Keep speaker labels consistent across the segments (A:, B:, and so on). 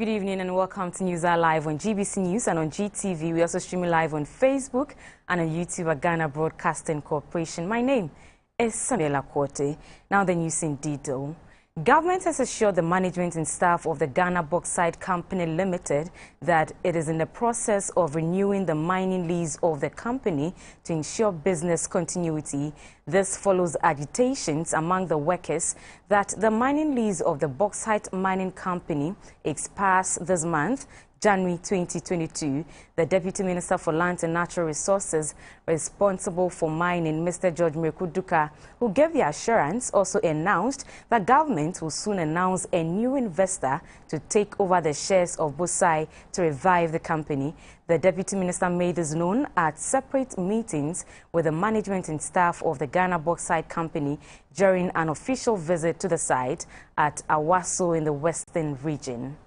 A: Good evening and welcome to News Hour Live on GBC News and on GTV. We also stream live on Facebook and on YouTube at Ghana Broadcasting Corporation. My name is Samuela Korte. Now the news in detail. Government has assured the management and staff of the Ghana Bauxite Company Limited that it is in the process of renewing the mining lease of the company to ensure business continuity. This follows agitations among the workers that the mining lease of the Bauxite Mining Company expires this month, January 2022. The Deputy Minister for Lands and Natural Resources responsible for mining, Mr. George Mrekuduka, who gave the assurance, also announced that government will soon announce a new investor to take over the shares of Bauxite to revive the company. The Deputy Minister made this known at separate meetings with the management and staff of the Ghana Bauxite Company during an official visit to the site at Awaso in the Western region.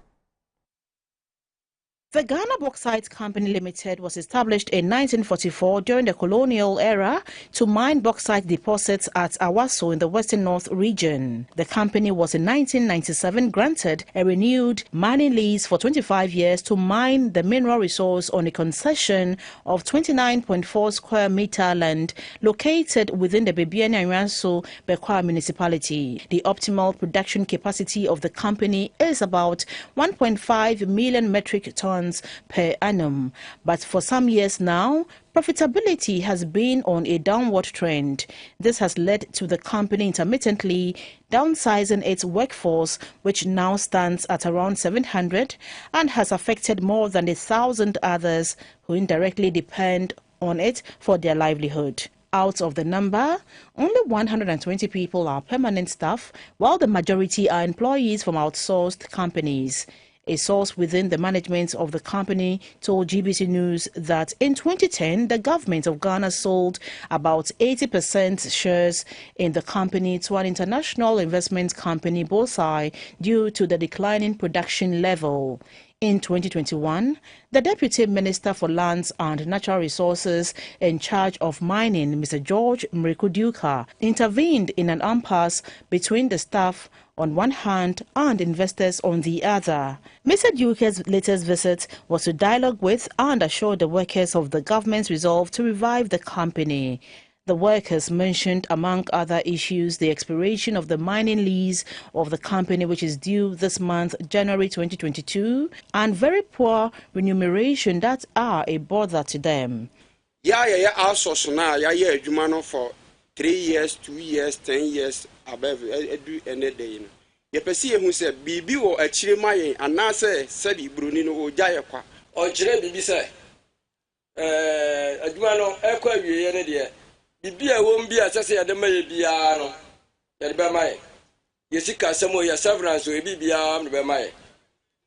B: The Ghana Bauxite Company Limited was established in 1944 during the colonial era to mine bauxite deposits at Awaso in the Western North region. The company was in 1997 granted a renewed mining lease for 25 years to mine the mineral resource on a concession of 29.4 square meter land located within the Bebiani Anyanso Bekwa municipality. The optimal production capacity of the company is about 1.5 million metric tons per annum, but for some years now, profitability has been on a downward trend. This has led to the company intermittently downsizing its workforce, which now stands at around 700 and has affected more than 1,000 others who indirectly depend on it for their livelihood. Out of the number, only 120 people are permanent staff, while the majority are employees from outsourced companies. A source within the management of the company told GBC News that in 2010, the government of Ghana sold about 80% shares in the company to an international investment company, Bauxite, due to the declining production level. In 2021, the Deputy Minister for Lands and Natural Resources in charge of mining, Mr. George Mrekuduka, intervened in an impasse between the staff on one hand and investors on the other. Mr. Duke's latest visit was to dialogue with and assure the workers of the government's resolve to revive the company. The workers mentioned, among other issues, the expiration of the mining lease of the company, which is due this month, January 2022, and very poor remuneration that are a bother to them.
C: Also now, yeah, for 3 years, 2 years, 10 years, above any day. You perceive who said, Bibi or a chile and now said Brunino or Jayaqua. Or Chile, Bibi say, a Duano, Equa, you Bibi won't be as I say at the Maybiano, Yadbamai. Yesica, some of your severance will be beyond Bamai.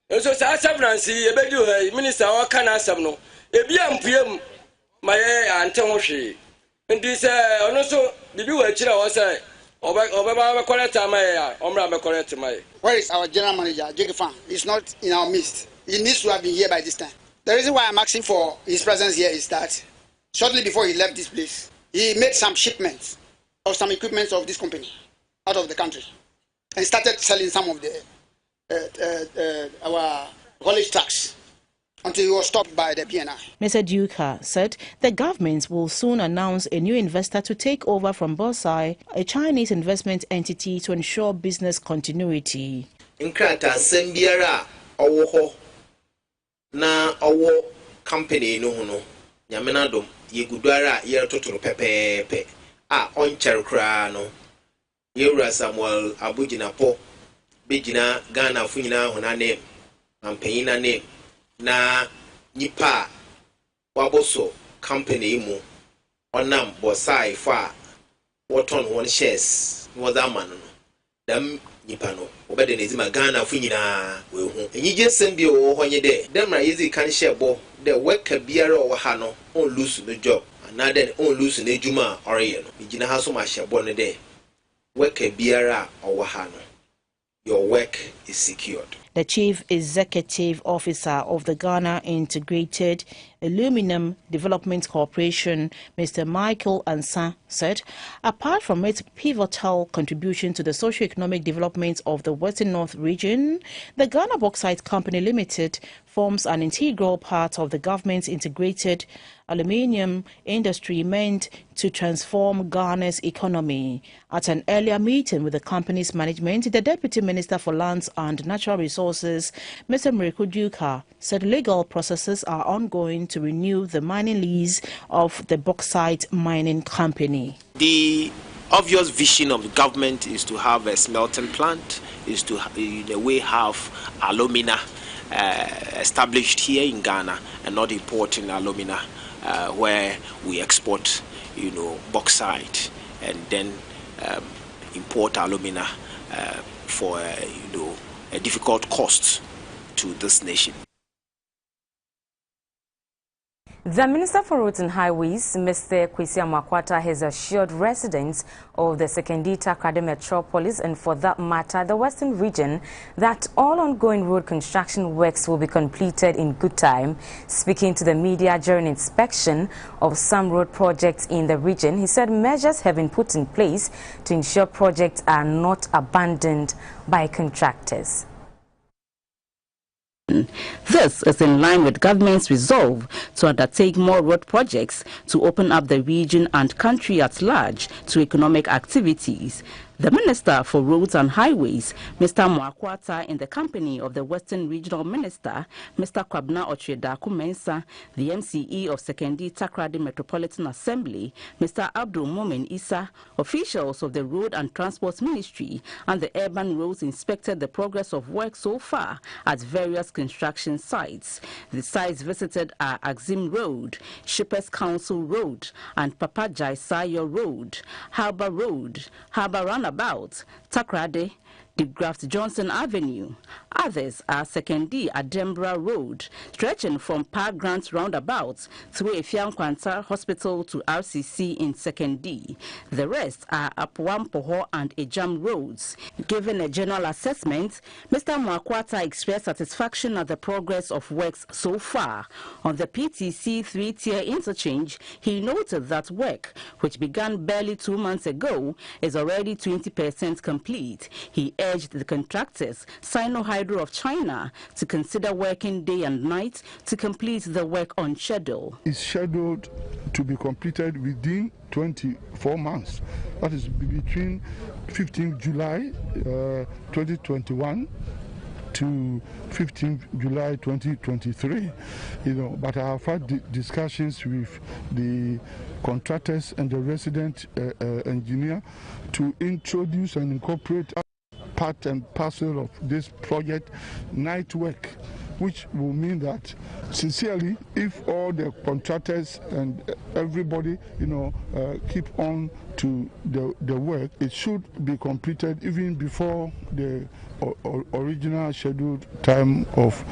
C: And so, severance, a bedu, Minister, or can I some no? A BM, my aunt Tomoshi. And this, also, Bibi were Chile was say, where
D: is our general manager, Jigifan? He's not in our midst. He needs to have been here by this time. The reason why I'm asking for his presence here is that shortly before he left this place, he made some shipments of some equipment of this company out of the country and started selling some of the our college trucks until he was stopped by the PNI.
B: Mr. Duka said the government will soon announce a new investor to take over from Bauxite, a Chinese investment entity, to ensure business continuity.
E: Inkrata sembiara owo na owo company no hono nyamena dom yegudara ye totoro pepepe a oncher kra no yewura Samuel Abugina po bejina Ghana funyina hona name ampanyina name na nipa waboso company mu onam Bauxite fa waton one shares was that man no dam nipa no obede na ezima Ghana funyina we hu enyije sembi o honye de dem na easy kan share bo the worker biara o ha no on lose the job and then on lose na ejuma oreye no igina ha so ma share bo no de worker biara o ha no your work is secured.
B: The Chief Executive Officer of the Ghana Integrated Aluminum Development Corporation, Mr. Michael Ansa, said, apart from its pivotal contribution to the socio-economic development of the Western North region, the Ghana Bauxite Company Limited forms an integral part of the government's integrated aluminium industry meant to transform Ghana's economy. At an earlier meeting with the company's management, the Deputy Minister for Lands and Natural Resources, Mr. Mrikuduka, said legal processes are ongoing to renew the mining lease of the Bauxite Mining Company.
E: The obvious vision of the government is to have a smelting plant, is to in a way have alumina established here in Ghana and not importing alumina where we export, bauxite and then import alumina for a difficult cost to this nation.
A: The Minister for Roads and Highways, Mr. Kwesi Amakwata, has assured residents of the Sekondi Takoradi Metropolis and, for that matter, the Western region, that all ongoing road construction works will be completed in good time. Speaking to the media during inspection of some road projects in the region, he said measures have been put in place to ensure projects are not abandoned by contractors.
B: This is in line with government's resolve to undertake more road projects to open up the region and country at large to economic activities. The Minister for Roads and Highways, Mr. Amakwata, in the company of the Western Regional Minister, Mr. Kwabena Ochedaku-Mensah, the MCE of Sekondi Takoradi Metropolitan Assembly, Mr. Abdul Momin Issa, officials of the Road and Transport Ministry and the Urban Roads inspected the progress of work so far at various construction sites. The sites visited are Axim Road, Shippers Council Road, and Papa Jaisayo Road, Harbour Road, Harbour Runabout, Takoradi, De Graft Johnson Avenue. Others are Sekondi Adembra Road, stretching from Park Grant Roundabout through Efiankwanta Hospital to RCC in Sekondi. The rest are Apwampoho and Ejam Roads. Given a general assessment, Mr. Amakwata expressed satisfaction at the progress of works so far. On the PTC 3-tier interchange, he noted that work, which began barely 2 months ago, is already 20% complete. He urged the contractors, Sino-Hydro of China, to consider working day and night to complete the work on schedule.
F: It's scheduled to be completed within 24 months. That is between 15 July 2021 to 15 July 2023. But I have had discussions with the contractors and the resident engineer to introduce and incorporate part and parcel of this project, night work, which will mean that, sincerely, if all the contractors and everybody, keep on to the work, it should be completed even before the original scheduled time of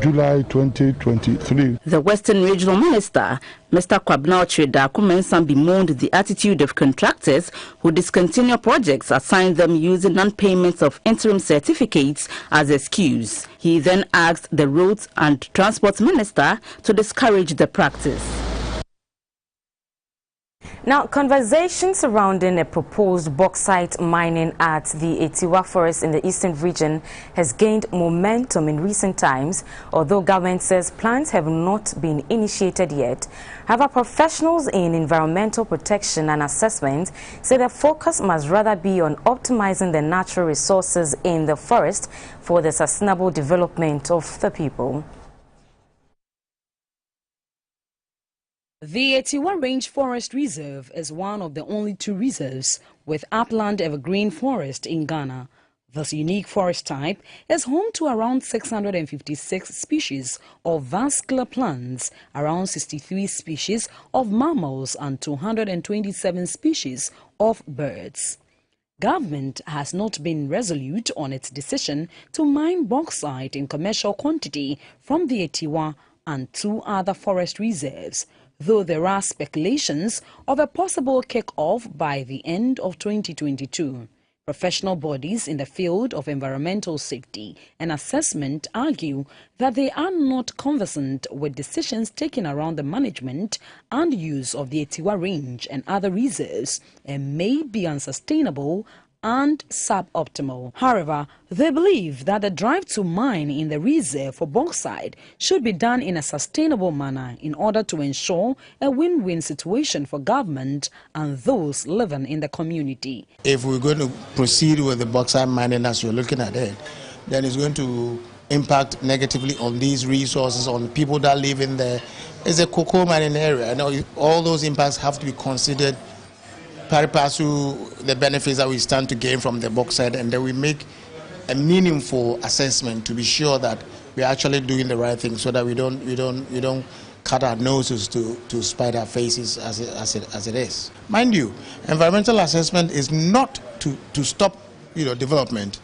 F: July 2023.
B: The Western Regional Minister, Mr. Kwabena Ochedaku-Mensah, bemoaned the attitude of contractors who discontinue projects assigned them using non-payments of interim certificates as excuse. He then asked the Roads and Transport Minister to discourage the practice.
A: Now, conversation surrounding a proposed bauxite mining at the Atiwa Forest in the eastern region has gained momentum in recent times, although government says plans have not been initiated yet. However, professionals in environmental protection and assessment say the focus must rather be on optimizing the natural resources in the forest for the sustainable development of the people.
G: The Atiwa Range Forest Reserve is one of the only 2 reserves with upland evergreen forest in Ghana. This unique forest type is home to around 656 species of vascular plants, around 63 species of mammals and 227 species of birds. Government has not been resolute on its decision to mine bauxite in commercial quantity from the Atiwa and 2 other forest reserves, though there are speculations of a possible kick-off by the end of 2022. Professional bodies in the field of environmental safety and assessment argue that they are not conversant with decisions taken around the management and use of the Atiwa Range and other reserves and may be unsustainable and suboptimal. However, they believe that the drive to mine in the reserve for bauxite should be done in a sustainable manner in order to ensure a win-win situation for government and those living in the community.
H: If we're going to proceed with the bauxite mining as you're looking at it, then it's going to impact negatively on these resources, on people that live in there. It's a cocoa mining area. All those impacts have to be considered pari passu the benefits that we stand to gain from the bauxite, and then we make a meaningful assessment to be sure that we're actually doing the right thing, so that we don't cut our noses to spite our faces as it is. Mind you, environmental assessment is not to stop development,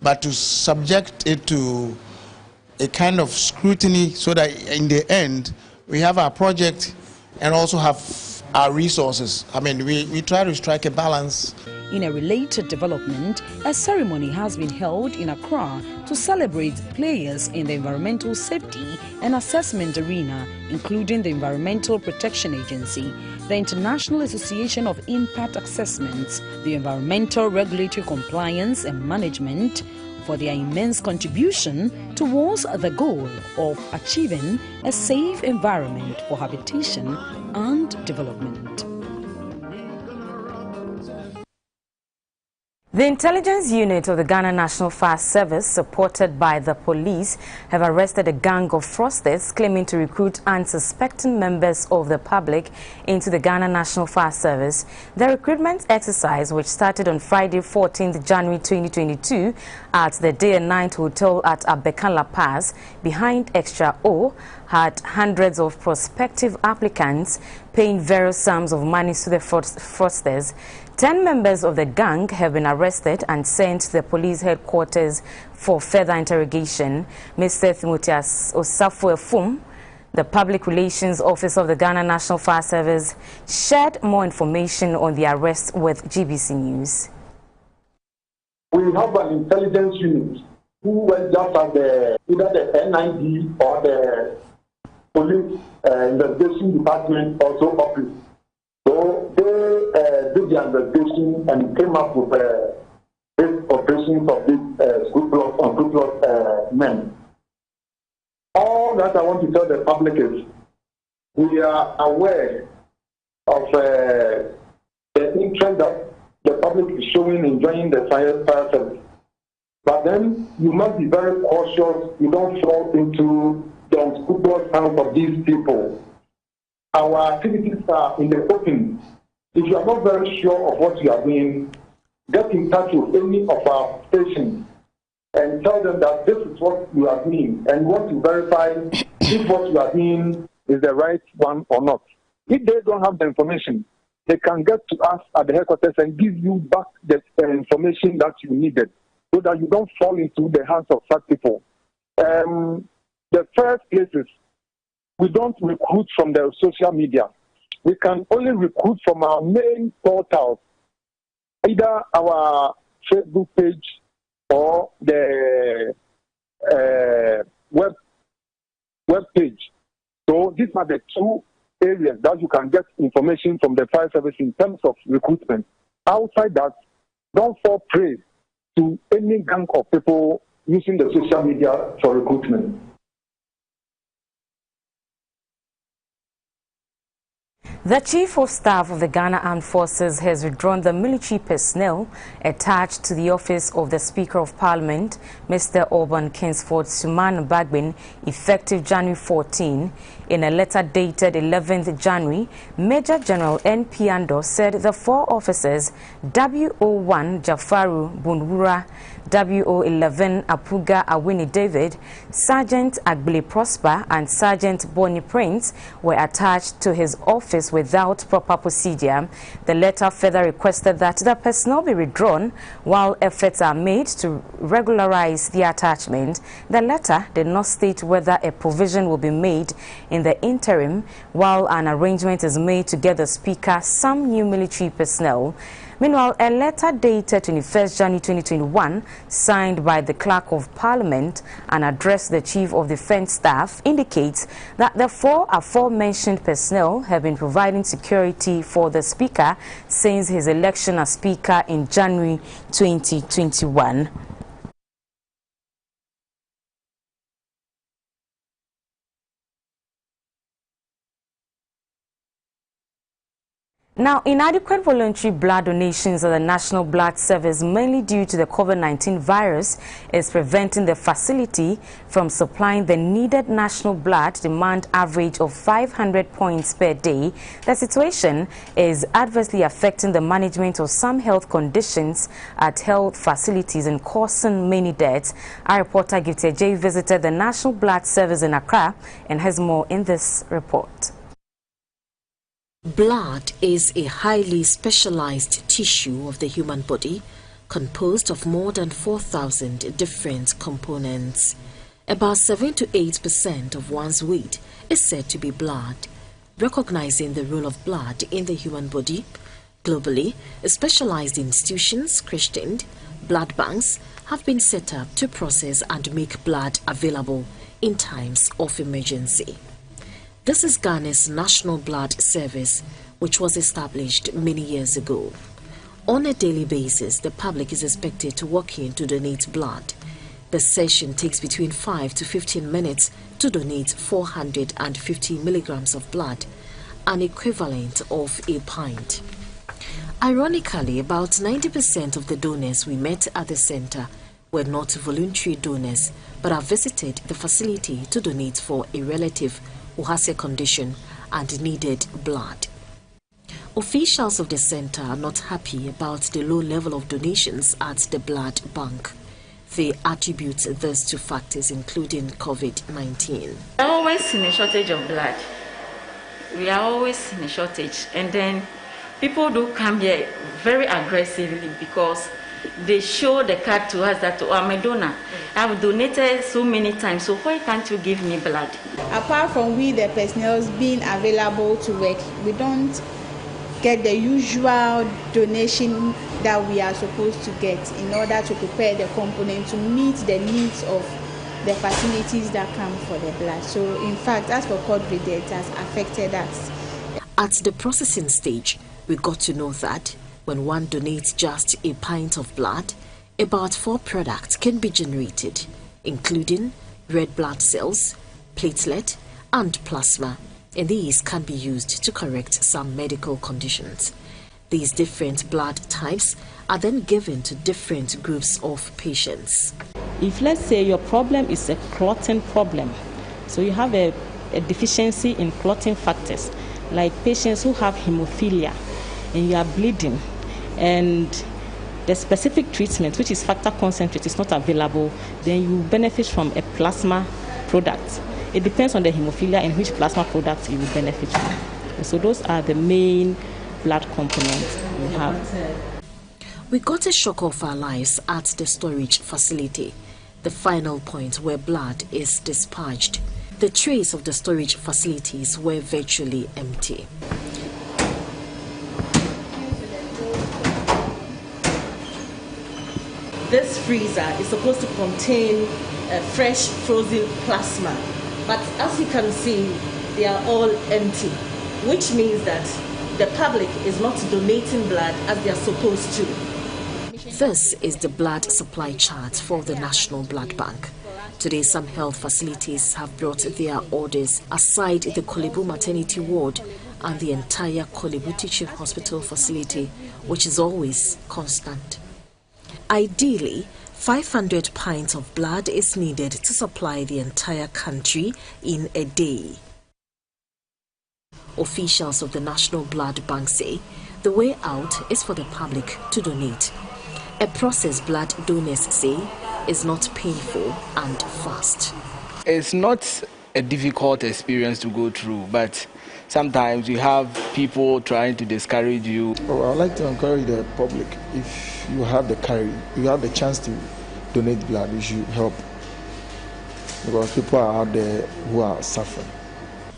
H: but to subject it to a kind of scrutiny, so that in the end we have our project and also have our resources. I mean, we try to strike a balance.
G: In a related development, a ceremony has been held in Accra to celebrate players in the environmental safety and assessment arena, including the Environmental Protection Agency, the International Association of Impact Assessments, the Environmental Regulatory Compliance and Management, for their immense contribution towards the goal of achieving a safe environment for habitation and development.
A: The intelligence unit of the Ghana National Fire Service, supported by the police, have arrested a gang of fraudsters claiming to recruit unsuspecting members of the public into the Ghana National Fire Service. The recruitment exercise, which started on Friday, 14th January 2022 at the Day and Night Hotel at Abekan La Paz behind Extra O, had hundreds of prospective applicants paying various sums of money to the fraudsters. 10 members of the gang have been arrested and sent to the police headquarters for further interrogation. Mr. Timotheus Osafo-Efum, the Public Relations Officer of the Ghana National Fire Service, shared more information on the arrest with GBC News.
I: We have an intelligence unit who went just at either the NID or the police investigation department also office. So they did the investigation and came up with this operations of these unscrupulous men. All that I want to tell the public is we are aware of the interest that the public is showing in joining the fire service. But then you must be very cautious. You don't fall into the unscrupulous hands of these people. Our activities are in the open. If you are not very sure of what you are doing, get in touch with any of our stations and tell them that this is what you are doing, and want to verify if what you are doing is the right one or not. If they don't have the information, they can get to us at the headquarters and give you back the information that you needed, so that you don't fall into the hands of such people. The first place is we don't recruit from the social media. We can only recruit from our main portals, either our Facebook page or the web page. So these are the two areas that you can get information from the fire service in terms of recruitment. Outside that, don't fall prey to any gang of people using the social media for recruitment.
A: The Chief of Staff of the Ghana Armed Forces has withdrawn the military personnel attached to the office of the Speaker of Parliament, Mr. Orban Kingsford Suman Bagbin, effective January 14. In a letter dated 11th January, Major General N.P. Ando said the 4 officers, WO1 Jafaru Bunwura, WO11 Apuga Awini David, Sergeant Agbili Prosper and Sergeant Bonnie Prince were attached to his office without proper procedure. The letter further requested that the personnel be withdrawn while efforts are made to regularize the attachment. The letter did not state whether a provision will be made in the interim while an arrangement is made to get the Speaker some new military personnel. Meanwhile, a letter dated 21st January 2021, signed by the Clerk of Parliament and addressed the Chief of Defence Staff, indicates that the four aforementioned personnel have been providing security for the Speaker since his election as Speaker in January 2021. Now, inadequate voluntary blood donations at the National Blood Service, mainly due to the COVID-19 virus, is preventing the facility from supplying the needed national blood demand average of 500 points per day. The situation is adversely affecting the management of some health conditions at health facilities and causing many deaths. Our reporter Gifty J visited the National Blood Service in Accra and has more in this report.
J: Blood is a highly specialized tissue of the human body composed of more than 4,000 different components. About 7 to 8% of one's weight is said to be blood. Recognizing the role of blood in the human body, globally, specialized institutions christened blood banks have been set up to process and make blood available in times of emergency. This is Ghana's National Blood Service, which was established many years ago. On a daily basis, the public is expected to walk in to donate blood. The session takes between 5 to 15 minutes to donate 450 milligrams of blood, an equivalent of a pint. Ironically, about 90% of the donors we met at the center were not voluntary donors, but have visited the facility to donate for a relative who has a condition and needed blood. Officials of the center are not happy about the low level of donations at the blood bank. They attribute this to factors including COVID-19.
K: We are always in a shortage of blood. We are always in a shortage, and then people do come here very aggressively because they show the card to us that, oh, I'm a donor. I've donated so many times, so why can't you give me blood?
L: Apart from we, the personnel, being available to work, we don't get the usual donation that we are supposed to get in order to prepare the component to meet the needs of the facilities that come for the blood. So, in fact, as for COVID, it has affected us.
J: At the processing stage, we got to know that when one donates just a pint of blood, about 4 products can be generated, including red blood cells, platelet, and plasma, and these can be used to correct some medical conditions. These different blood types are then given to different groups of patients.
M: If, let's say, your problem is a clotting problem, so you have a deficiency in clotting factors, like patients who have hemophilia and you are bleeding, and the specific treatment, which is factor concentrate, is not available, then you benefit from a plasma product. It depends on the hemophilia and which plasma product you will benefit from. And so those are the main blood components we have.
J: We got a shock of our lives at the storage facility, the final point where blood is dispatched. The trays of the storage facilities were virtually empty.
M: This freezer is supposed to contain fresh frozen plasma, but as you can see, they are all empty, which means that the public is not donating blood as they are supposed to.
J: This is the blood supply chart for the National Blood Bank. Today, some health facilities have brought their orders aside the Kolebu maternity ward and the entire Kolebu teaching hospital facility, which is always constant. Ideally, 500 pints of blood is needed to supply the entire country in a day. Officials of the National Blood Bank say the way out is for the public to donate. A process blood donors say is not painful and fast.
N: It's not a difficult experience to go through, but sometimes you have people trying to discourage you.
O: I'd like to encourage the public, if you have the courage, you have the chance to donate blood, you should help, because people are out there who are suffering.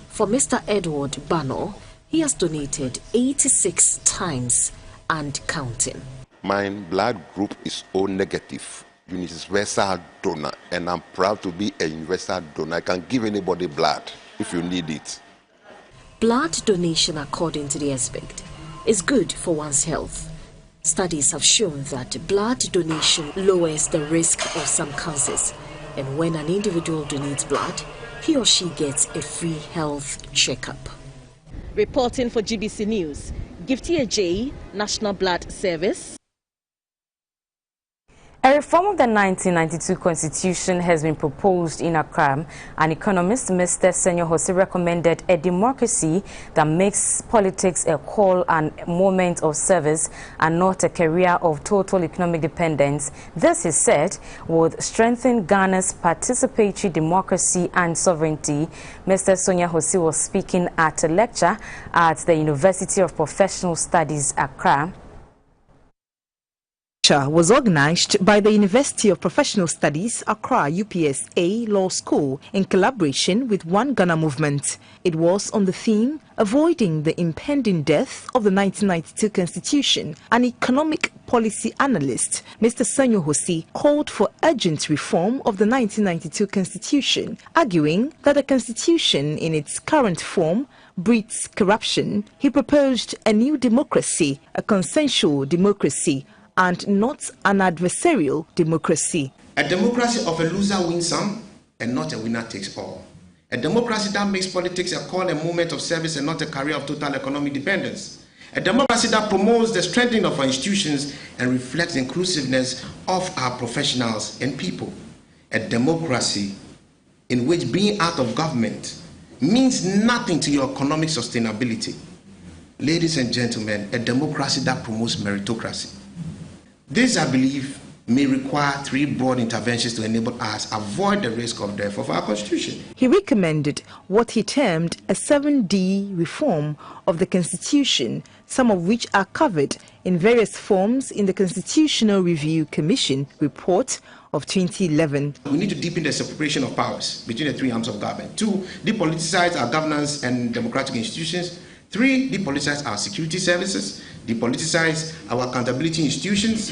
J: For Mr. Edward Bano, he has donated 86 times and counting.
P: My blood group is O negative, universal donor, and I'm proud to be a universal donor. I can give anybody blood if you need it.
J: Blood donation, according to the expert, is good for one's health. Studies have shown that blood donation lowers the risk of some cancers, and when an individual donates blood, he or she gets a free health checkup.
B: Reporting for GBC News, Gifty J, National Blood Service.
A: A reform of the 1992 Constitution has been proposed in Accra. An economist, Mr. Senyo Jose, recommended a democracy that makes politics a call and moment of service and not a career of total economic dependence. This, he said, would strengthen Ghana's participatory democracy and sovereignty. Mr. Senyo Jose was speaking at a lecture at the University of Professional Studies, Accra.
Q: Was organized by the University of Professional Studies, Accra UPSA Law School in collaboration with One Ghana Movement. It was on the theme Avoiding the Impending Death of the 1992 Constitution. An economic policy analyst, Mr. Senyo Jose, called for urgent reform of the 1992 Constitution, arguing that the Constitution in its current form breeds corruption. He proposed a new democracy, a consensual democracy, and not an adversarial democracy.
E: A democracy of a loser wins some and not a winner takes all. A democracy that makes politics a call and moment of service and not a career of total economic dependence. A democracy that promotes the strengthening of our institutions and reflects the inclusiveness of our professionals and people. A democracy in which being out of government means nothing to your economic sustainability. Ladies and gentlemen, a democracy that promotes meritocracy. This, I believe, may require three broad interventions to enable us avoid the risk of death of our Constitution.
Q: He recommended what he termed a 7D reform of the Constitution, some of which are covered in various forms in the Constitutional Review Commission report of 2011.
E: We need to deepen the separation of powers between the three arms of government. 2, depoliticize our governance and democratic institutions. 3, depoliticize our security services, depoliticize our accountability institutions,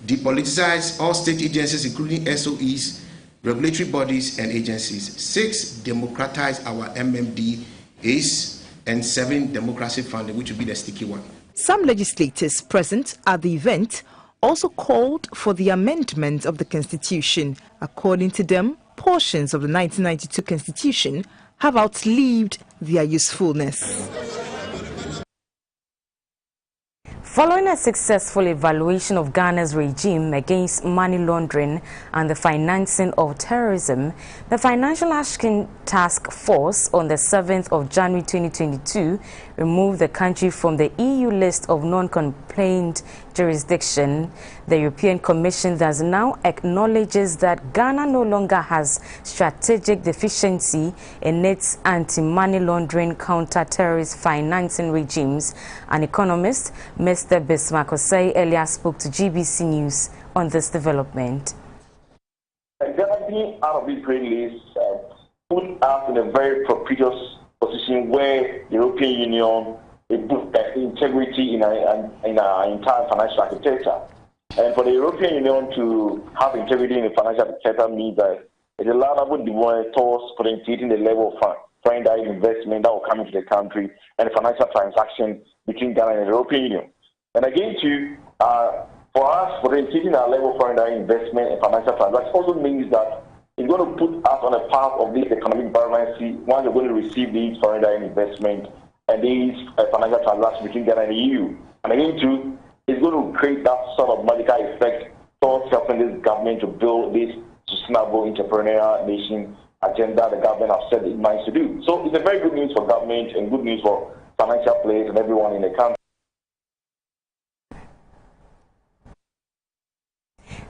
E: depoliticize all state agencies including SOEs, regulatory bodies and agencies. 6, democratize our MMDAs, and 7, democracy funding, which will be the sticky one.
Q: Some legislators present at the event also called for the amendment of the Constitution. According to them, portions of the 1992 Constitution have outlived their usefulness.
A: Following a successful evaluation of Ghana's regime against money laundering and the financing of terrorism, the Financial Action Task Force on the 7th of January 2022 removed the country from the EU list of non-complaint jurisdiction. The European Commission thus now acknowledges that Ghana no longer has strategic deficiency in its anti-money laundering counter-terrorist financing regimes. An economist, Mr. Bismarck Osei, earlier spoke to GBC News on this development.
R: Ghana being out of this grey list put us in a very propitious position where the European Union put integrity in our entire financial architecture. And for the European Union to have integrity in the financial architecture means that it allows us to be towards potentiating the level of foreign direct investment that will come into the country and the financial transaction between Ghana and the European Union. And again, for us, potentiating our level of foreign direct investment and financial transactions also means that it's going to put us on a path of this economic vibrancy once we're going to receive these foreign direct investment and these financial transactions between Ghana and the EU. And again, too, it's going to create that sort of magical effect towards helping this government to build this sustainable entrepreneurial nation agenda the government has said it minds to do. So it's a very good news for government and good news for financial players and everyone in the country.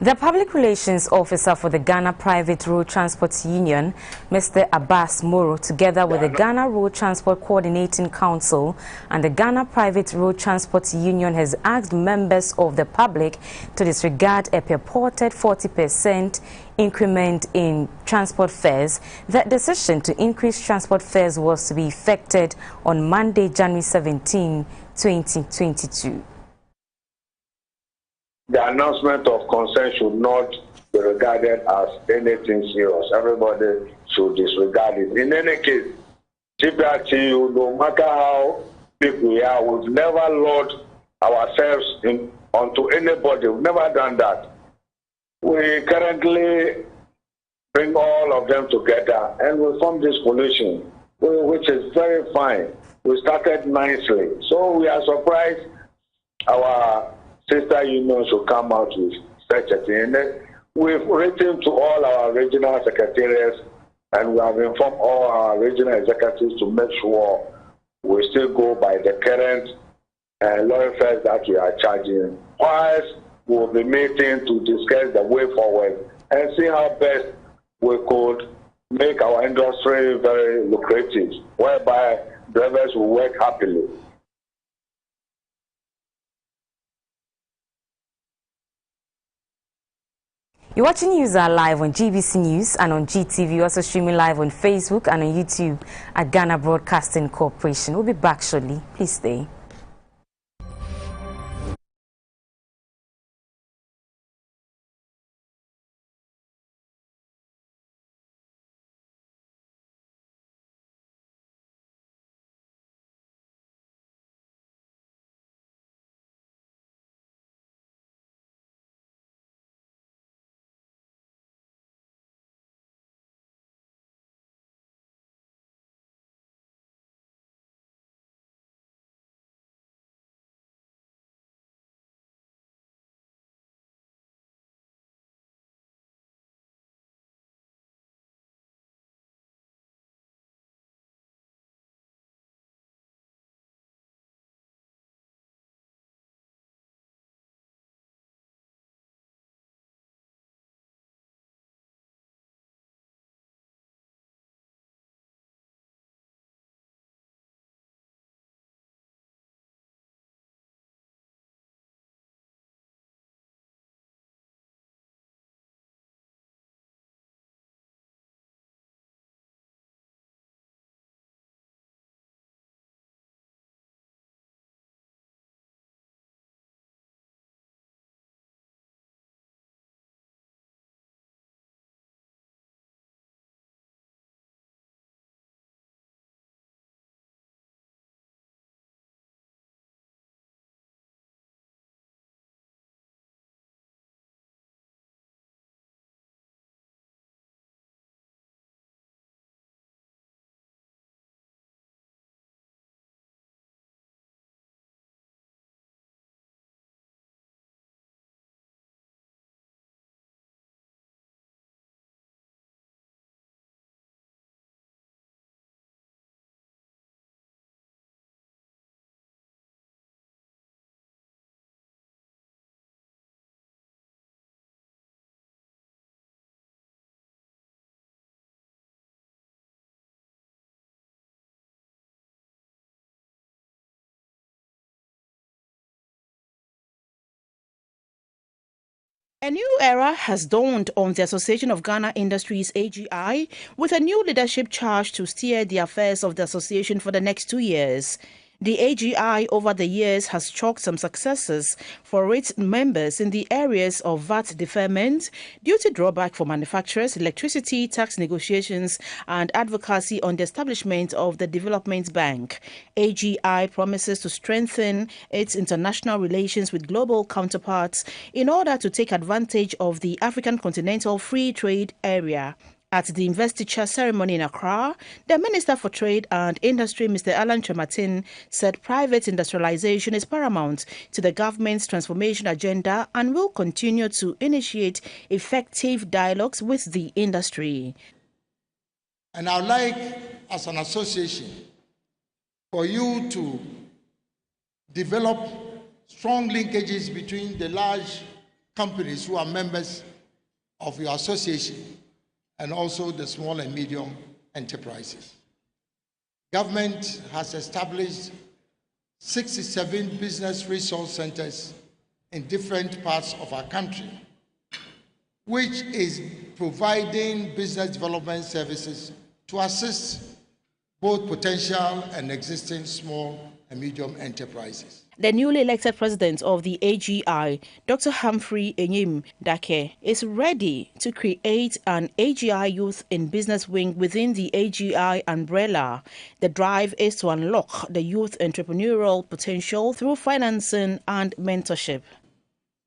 A: The Public Relations Officer for the Ghana Private Road Transport Union, Mr. Abbas Moro, together with the Ghana Road Transport Coordinating Council and the Ghana Private Road Transport Union, has asked members of the public to disregard a purported 40% increment in transport fares. That decision to increase transport fares was to be effected on Monday, January 17, 2022.
S: the announcement of consent should not be regarded as anything serious. Everybody should disregard it. In any case, GPRTU, no matter how big we are, we've never lowered ourselves onto anybody. We've never done that. We currently bring all of them together and we form this coalition, which is very fine. We started nicely. So we are surprised our sister unions should come out with such a thing. We've written to all our regional secretariats and we have informed all our regional executives to make sure we still go by the current law affairs that we are charging. Whilst we'll be meeting to discuss the way forward and see how best we could make our industry very lucrative, whereby drivers will work happily.
A: You're watching News Are Live on GBC News and on GTV. You're also streaming live on Facebook and on YouTube at Ghana Broadcasting Corporation. We'll be back shortly. Please stay.
B: A new era has dawned on the Association of Ghana Industries AGI, with a new leadership charged to steer the affairs of the association for the next 2 years. The AGI over the years has chalked some successes for its members in the areas of VAT deferment, duty drawback for manufacturers, electricity tax negotiations, and advocacy on the establishment of the Development Bank. AGI promises to strengthen its international relations with global counterparts in order to take advantage of the African Continental Free Trade Area. At the investiture ceremony in Accra, the Minister for Trade and Industry, Mr. Alan Trematin, said private industrialization is paramount to the government's transformation agenda and will continue to initiate effective dialogues with the industry.
H: And I would like, as an association, for you to develop strong linkages between the large companies who are members of your association and also the small and medium enterprises. Government has established 67 business resource centers in different parts of our country, which is providing business development services to assist both potential and existing small and medium enterprises.
B: The newly elected president of the AGI, Dr. Humphrey Enyim Dake, is ready to create an AGI Youth in Business wing within the AGI umbrella. The drive is to unlock the youth entrepreneurial potential through financing and mentorship.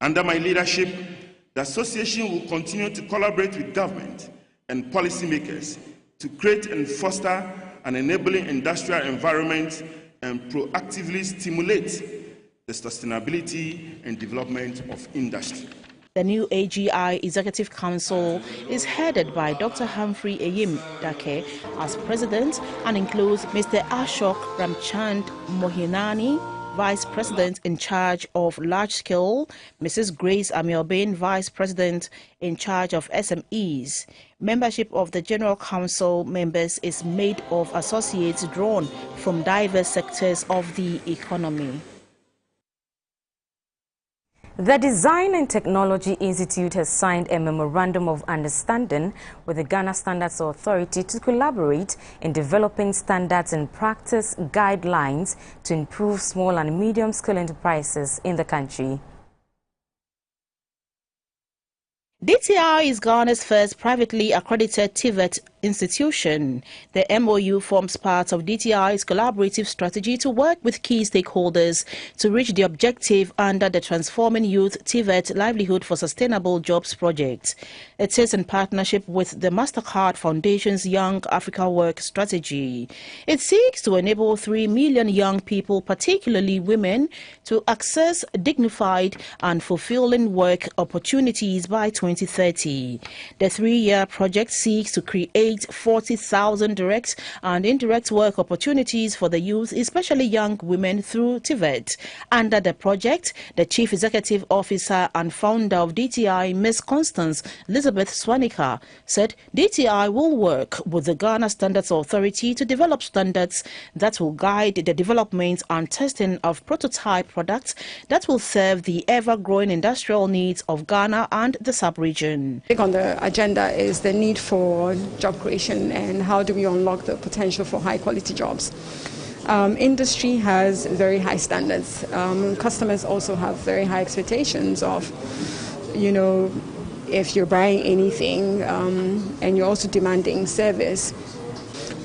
T: Under my leadership, the association will continue to collaborate with government and policymakers to create and foster an enabling industrial environment and proactively stimulate the sustainability and development of industry.
B: The new AGI Executive Council is headed by Dr. Humphrey Enyim Dake as president and includes Mr. Ashok Ramchand Mohinani, Vice President in charge of large scale, Mrs. Grace Amiobin, Vice President in charge of SMEs. Membership of the General Council members is made of associates drawn from diverse sectors of the economy.
A: The Design and Technology Institute has signed a Memorandum of Understanding with the Ghana Standards Authority to collaborate in developing standards and practice guidelines to improve small and medium-scale enterprises in the country.
B: DTI is Ghana's first privately accredited TVET institution. The MOU forms part of DTI's collaborative strategy to work with key stakeholders to reach the objective under the Transforming Youth TVET Livelihood for Sustainable Jobs project. It is in partnership with the MasterCard Foundation's Young Africa Work strategy. It seeks to enable 3 million young people, particularly women, to access dignified and fulfilling work opportunities by 2030. The 3-year project seeks to create 40,000 direct and indirect work opportunities for the youth, especially young women, through TVET. Under the project, the Chief Executive Officer and founder of DTI, Ms. Constance Elizabeth Swanika, said DTI will work with the Ghana Standards Authority to develop standards that will guide the development and testing of prototype products that will serve the ever-growing industrial needs of Ghana and the sub-region.
U: On the agenda is the need for job creation and how do we unlock the potential for high-quality jobs. Industry has very high standards. Customers also have very high expectations of, if you're buying anything and you're also demanding service.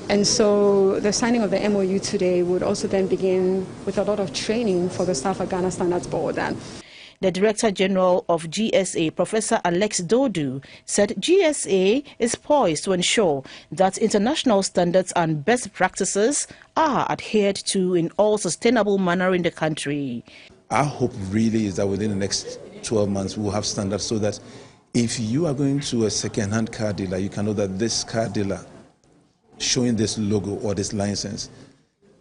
U: And so the signing of the MOU today would also then begin with a lot of training for the staff at Ghana Standards Board.
B: The Director General of GSA, Professor Alex Dodu, said GSA is poised to ensure that international standards and best practices are adhered to in all sustainable manner in the country.
V: Our hope really is that within the next 12 months we will have standards so that if you are going to a second-hand car dealer, you can know that this car dealer showing this logo or this license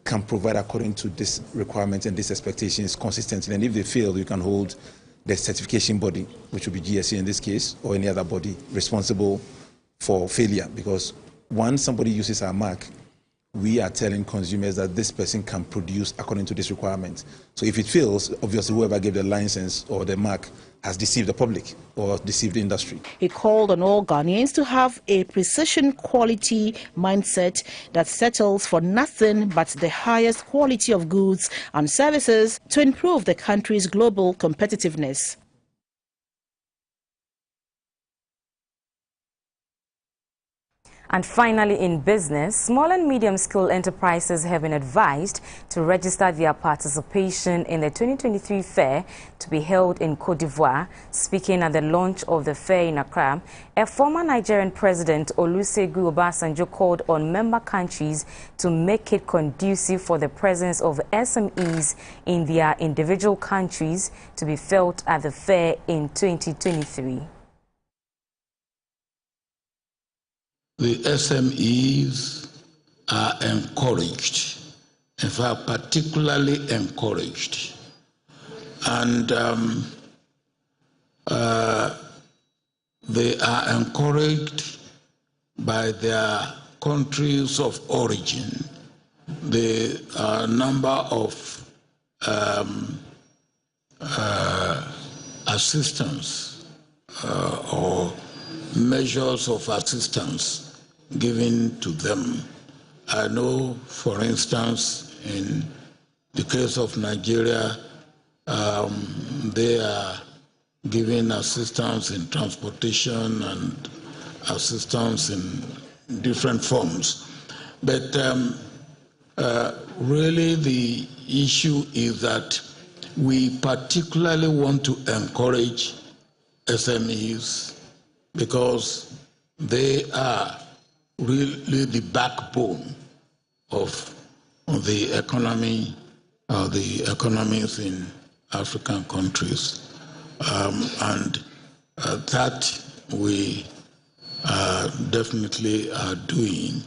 V: can provide according to this requirement and these expectations consistently. And if they fail, you can hold the certification body, which will be GSA in this case, or any other body responsible for failure. Because once somebody uses our mark, we are telling consumers that this person can produce according to this requirement. So if it fails, obviously whoever gave the license or the mark has deceived the public or deceived the industry.
B: He called on all Ghanaians to have a precision quality mindset that settles for nothing but the highest quality of goods and services to improve the country's global competitiveness.
A: And finally, in business, small and medium-scale enterprises have been advised to register their participation in the 2023 fair to be held in Côte d'Ivoire. Speaking at the launch of the fair in Accra, a former Nigerian president, Olusegun Obasanjo, called on member countries to make it conducive for the presence of SMEs in their individual countries to be felt at the fair in 2023.
W: The SMEs are encouraged, in fact, particularly encouraged. And they are encouraged by their countries of origin. The number of assistance or measures of assistance given to them. I know, for instance, in the case of Nigeria, they are giving assistance in transportation and assistance in different forms. But really the issue is that we particularly want to encourage SMEs because they are really the backbone of the economy, the economies in African countries. And that we definitely are doing.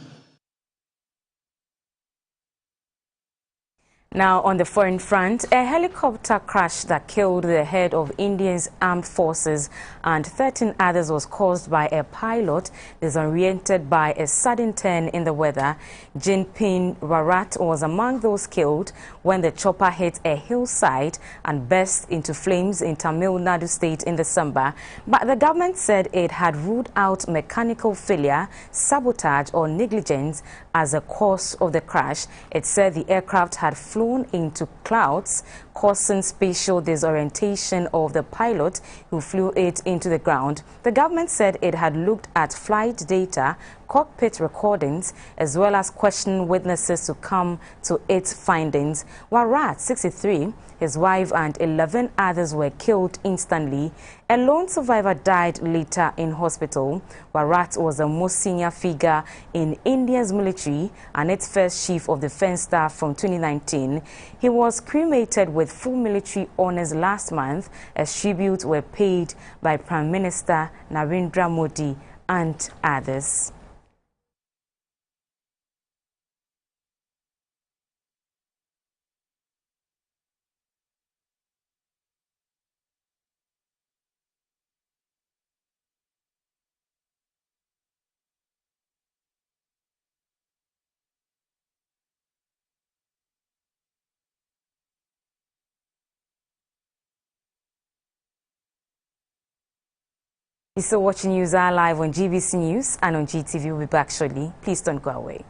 A: Now, on the foreign front, a helicopter crash that killed the head of India's armed forces and 13 others was caused by a pilot disoriented by a sudden turn in the weather. Jinping Warat was among those killed when the chopper hit a hillside and burst into flames in Tamil Nadu state in December. But the government said it had ruled out mechanical failure, sabotage or negligence as a cause of the crash. It said the aircraft had flown into clouds, causing spatial disorientation of the pilot who flew it into the ground. The government said it had looked at flight data, cockpit recordings, as well as questioned witnesses to come to its findings. Warat, 63, his wife and 11 others were killed instantly. A lone survivor died later in hospital. Warat was the most senior figure in India's military and its first chief of defense staff from 2019. He was cremated with full military honors last month as tributes were paid by Prime Minister Narendra Modi and others. You're still watching News Hour live on GBC News and on GTV. We'll be back shortly. Please don't go away.